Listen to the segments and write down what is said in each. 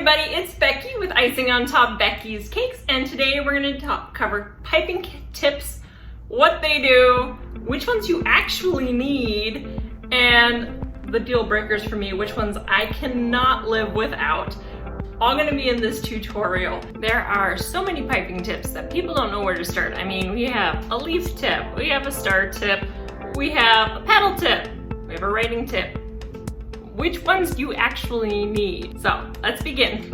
everybody, it's Becky with Icing on Top Becky's Cakes, and today we're going to cover piping tips, what they do, which ones you actually need, and the deal breakers for me, which ones I cannot live without. All going to be in this tutorial. There are so many piping tips that people don't know where to start. I mean, we have a leaf tip, we have a star tip, we have a petal tip, we have a writing tip. Which ones do you actually need? So let's begin.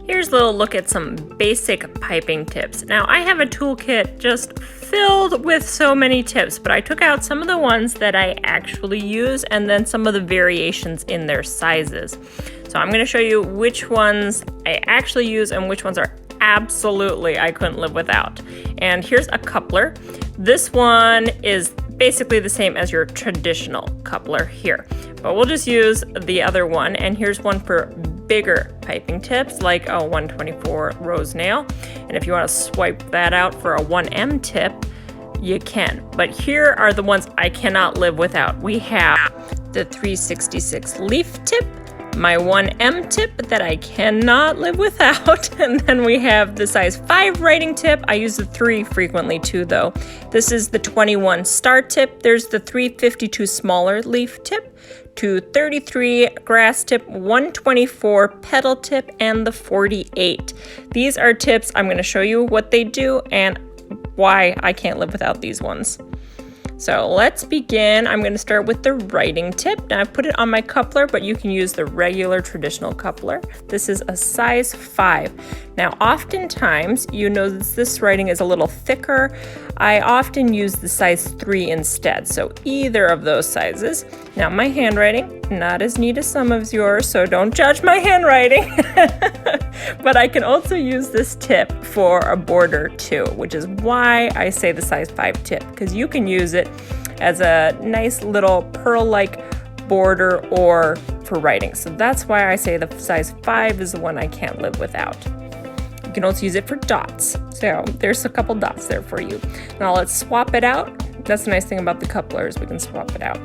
Here's a little look at some basic piping tips. Now I have a toolkit just filled with so many tips, but I took out some of the ones that I actually use and then some of the variations in their sizes. So I'm going to show you which ones I actually use and which ones are absolutely I couldn't live without. And here's a coupler. This one is basically the same as your traditional coupler here, but we'll just use the other one. And here's one for bigger piping tips like a 124 rose nail, and if you want to swipe that out for a 1M tip, you can. But here are the ones I cannot live without. We have the 366 leaf tip, my 1M tip that I cannot live without, and then we have the size 5 writing tip. I use the 3 frequently too though. This is the 21 star tip. There's the 352 smaller leaf tip, 233 grass tip, 124 petal tip, and the 48. These are tips. I'm going to show you what they do and why I can't live without these ones. So let's begin. I'm going to start with the writing tip. Now I put it on my coupler, but you can use the regular traditional coupler. This is a size 5. Now oftentimes you notice this writing is a little thicker. I often use the size 3 instead, so either of those sizes. Now my handwriting, not as neat as some of yours, so don't judge my handwriting. But I can also use this tip for a border too, which is why I say the size 5 tip, because you can use it as a nice little pearl-like border or for writing. So that's why I say the size 5 is the one I can't live without. You can also use it for dots. So there's a couple dots there for you. Now let's swap it out. That's the nice thing about the couplers, we can swap it out.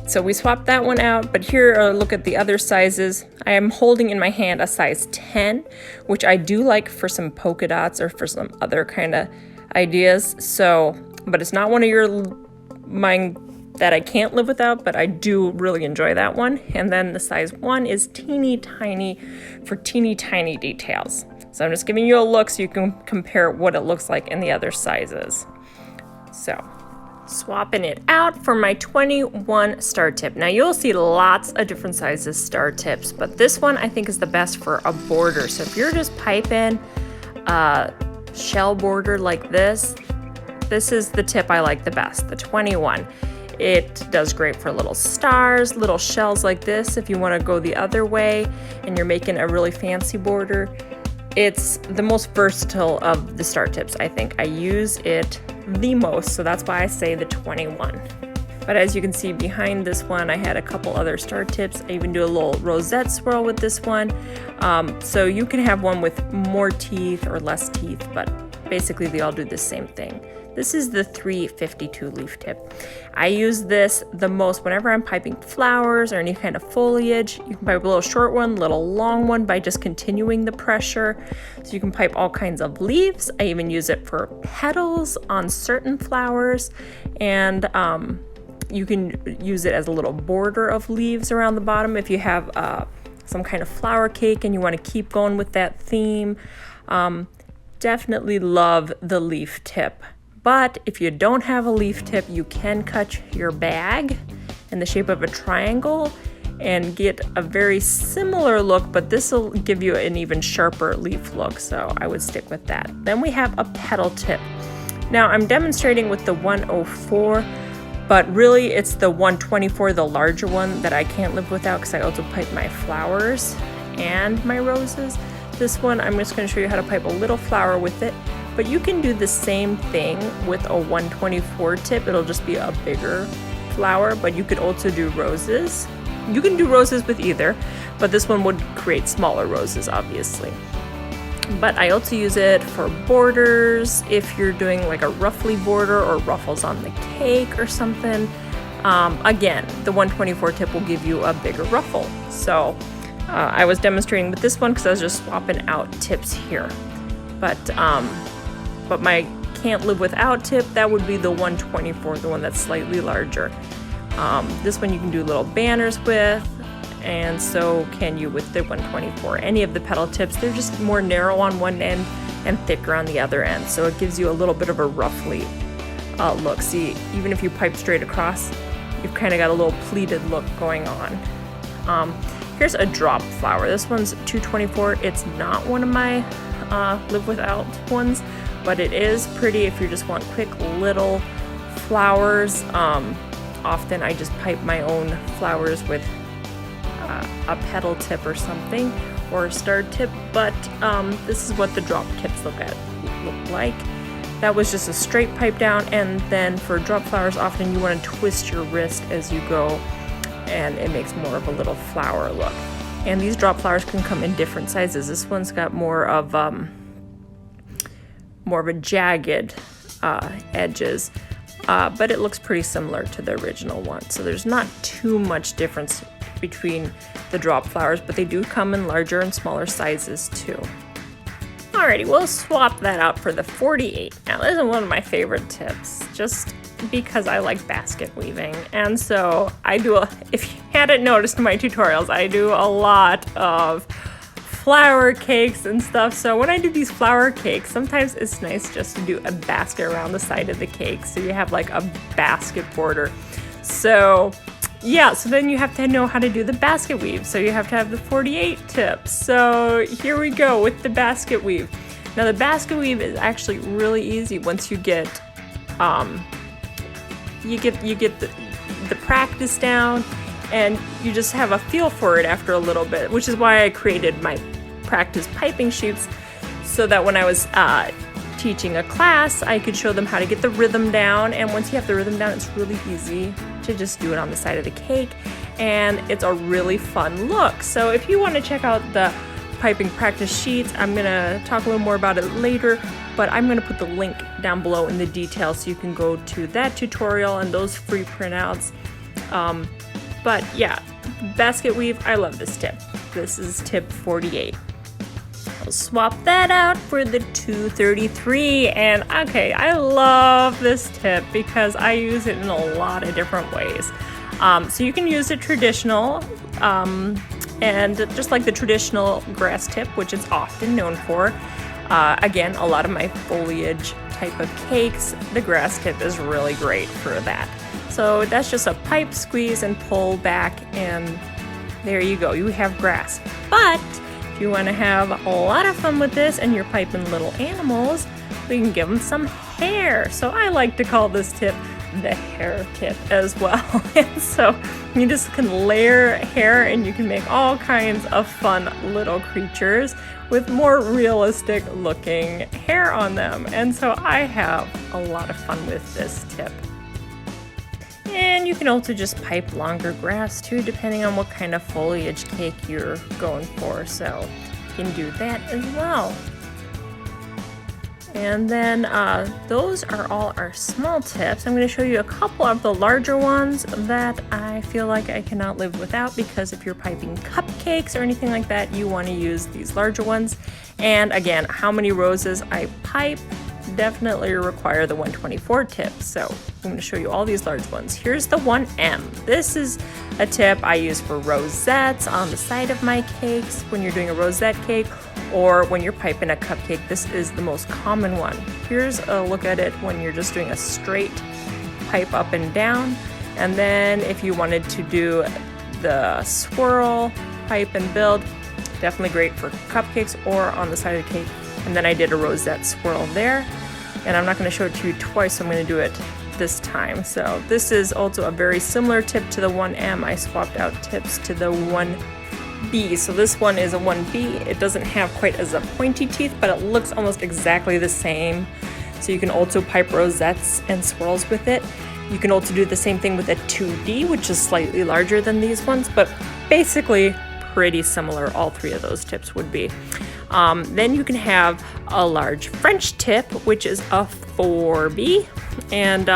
So we swapped that one out, but here look at the other sizes. I am holding in my hand a size 10, which I do like for some polka dots or for some other kind of ideas. So, but it's not one of mine that I can't live without, but I do really enjoy that one. And then the size 1 is teeny tiny for teeny tiny details. So I'm just giving you a look so you can compare what it looks like in the other sizes. So swapping it out for my 21 star tip. Now you'll see lots of different sizes star tips, but this one I think is the best for a border. So if you're just piping a shell border like this is the tip I like the best, the 21. It does great for little stars, little shells like this. If you want to go the other way and you're making a really fancy border, it's the most versatile of the star tips. I think I use it the most, so that's why I say the 21. But as you can see behind this one, I had a couple other star tips. I even do a little rosette swirl with this one. So you can have one with more teeth or less teeth, but basically they all do the same thing. This is the 352 leaf tip. I use this the most whenever I'm piping flowers or any kind of foliage. You can pipe a little short one, little long one by just continuing the pressure. So you can pipe all kinds of leaves. I even use it for petals on certain flowers. And you can use it as a little border of leaves around the bottom if you have some kind of flower cake and you want to keep going with that theme. Definitely love the leaf tip. But if you don't have a leaf tip, you can cut your bag in the shape of a triangle and get a very similar look, but this will give you an even sharper leaf look, so I would stick with that. Then we have a petal tip. Now I'm demonstrating with the 104, but really it's the 124, the larger one, that I can't live without because I also pipe my flowers and my roses. This one, I'm just going to show you how to pipe a little flower with it. But you can do the same thing with a 124 tip. It'll just be a bigger flower, but you could also do roses. You can do roses with either, but this one would create smaller roses, obviously. But I also use it for borders, if you're doing like a ruffly border or ruffles on the cake or something. Again, the 124 tip will give you a bigger ruffle. So I was demonstrating with this one because I was just swapping out tips here. But my can't live without tip, that would be the 124, the one that's slightly larger. This one you can do little banners with, and so can you with the 124. Any of the Petal tips, they're just more narrow on one end and thicker on the other end, so it gives you a little bit of a roughly look. See, even if you pipe straight across, you've kind of got a little pleated look going on. Here's a drop flower. This one's 224. It's not one of my live without ones, but it is pretty if you just want quick little flowers. Often I just pipe my own flowers with a petal tip or something, or a star tip, but this is what the drop tips look like. That was just a straight pipe down, and then for drop flowers, often you want to twist your wrist as you go, and it makes more of a little flower look. And these drop flowers can come in different sizes. This one's got more of a jagged edges, but it looks pretty similar to the original one. So there's not too much difference between the drop flowers, but they do come in larger and smaller sizes too. Alrighty, we'll swap that out for the 48. Now this is one of my favorite tips, just because I like basket weaving. And so I do, if you hadn't noticed in my tutorials, I do a lot of flower cakes and stuff. So when I do these flower cakes, sometimes it's nice just to do a basket around the side of the cake, so you have like a basket border. So yeah, so then you have to know how to do the basket weave. So you have to have the 48 tips. So here we go with the basket weave. Now the basket weave is actually really easy once you get the practice down, and you just have a feel for it after a little bit, which is why I created my practice piping sheets, so that when I was teaching a class, I could show them how to get the rhythm down. And once you have the rhythm down, it's really easy to just do it on the side of the cake, and it's a really fun look. So if you want to check out the piping practice sheets, I'm gonna talk a little more about it later, but I'm gonna put the link down below in the details so you can go to that tutorial and those free printouts. But yeah, basket weave, I love this tip. This is tip 48. I'll swap that out for the 233, and okay, I love this tip because I use it in a lot of different ways. So you can use it traditional, and just like the traditional grass tip, which it's often known for. Again, a lot of my foliage type of cakes, the grass tip is really great for that. So that's just a pipe, squeeze, and pull back, and there you go, you have grass. But if you want to have a lot of fun with this and you're piping little animals, we can give them some hair. So I like to call this tip the hair tip as well. And so you just can layer hair, and you can make all kinds of fun little creatures with more realistic looking hair on them. And so I have a lot of fun with this tip. And you can also just pipe longer grass too, depending on what kind of foliage cake you're going for. So you can do that as well. And then those are all our small tips. I'm going to show you a couple of the larger ones that I feel like I cannot live without, because if you're piping cupcakes or anything like that, you want to use these larger ones. And again, how many roses I pipe definitely require the 124 tip. So I'm going to show you all these large ones. Here's the 1M. This is a tip I use for rosettes on the side of my cakes when you're doing a rosette cake, or when you're piping a cupcake. This is the most common one. Here's a look at it when you're just doing a straight pipe up and down. And then if you wanted to do the swirl, pipe and build, definitely great for cupcakes or on the side of the cake. And then I did a rosette swirl there. And I'm not going to show it to you twice, so I'm going to do it this time. So this is also a very similar tip to the 1M. I swapped out tips to the 1B. So this one is a 1B. It doesn't have quite as a pointy teeth, but it looks almost exactly the same. So you can also pipe rosettes and swirls with it. You can also do the same thing with a 2D, which is slightly larger than these ones, but basically pretty similar. All three of those tips would be. Then you can have a large French tip, which is a 4B, and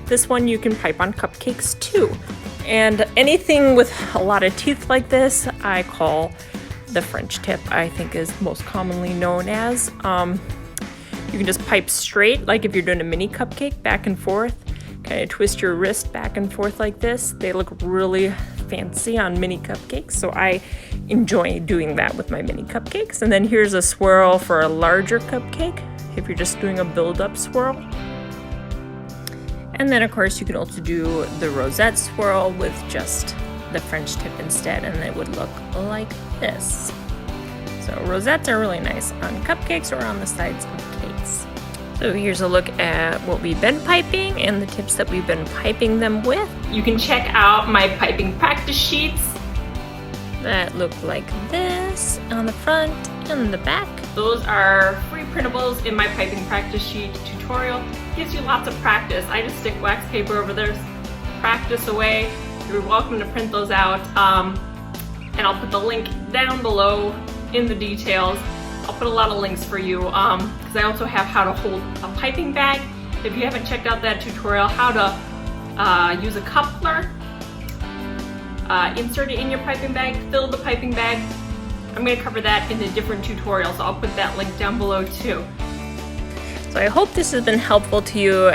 this one you can pipe on cupcakes too. And anything with a lot of teeth like this, I call the French tip, I think is most commonly known as. You can just pipe straight, like if you're doing a mini cupcake, back and forth. Kind of twist your wrist back and forth like this. They look really fancy on mini cupcakes, so I enjoy doing that with my mini cupcakes. And then here's a swirl for a larger cupcake, if you're just doing a build-up swirl. And then of course you can also do the rosette swirl with just the French tip instead, and it would look like this. So rosettes are really nice on cupcakes or on the sides of cakes. So here's a look at what we've been piping and the tips that we've been piping them with. You can check out my piping practice sheets that look like this on the front and the back. Those are free printables in my piping practice sheet tutorial. Gives you lots of practice. I just stick wax paper over there, practice away. You're welcome to print those out. And I'll put the link down below in the details. I'll put a lot of links for you because I also have how to hold a piping bag. If you haven't checked out that tutorial, how to use a coupler, insert it in your piping bag, fill the piping bag. I'm going to cover that in a different tutorial, so I'll put that link down below too. So I hope this has been helpful to you,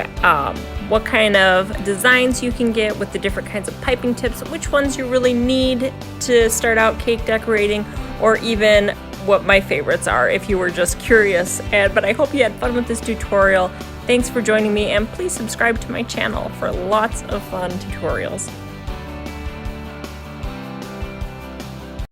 what kind of designs you can get with the different kinds of piping tips, which ones you really need to start out cake decorating, or even what my favorites are if you were just curious. But I hope you had fun with this tutorial. Thanks for joining me, and please subscribe to my channel for lots of fun tutorials.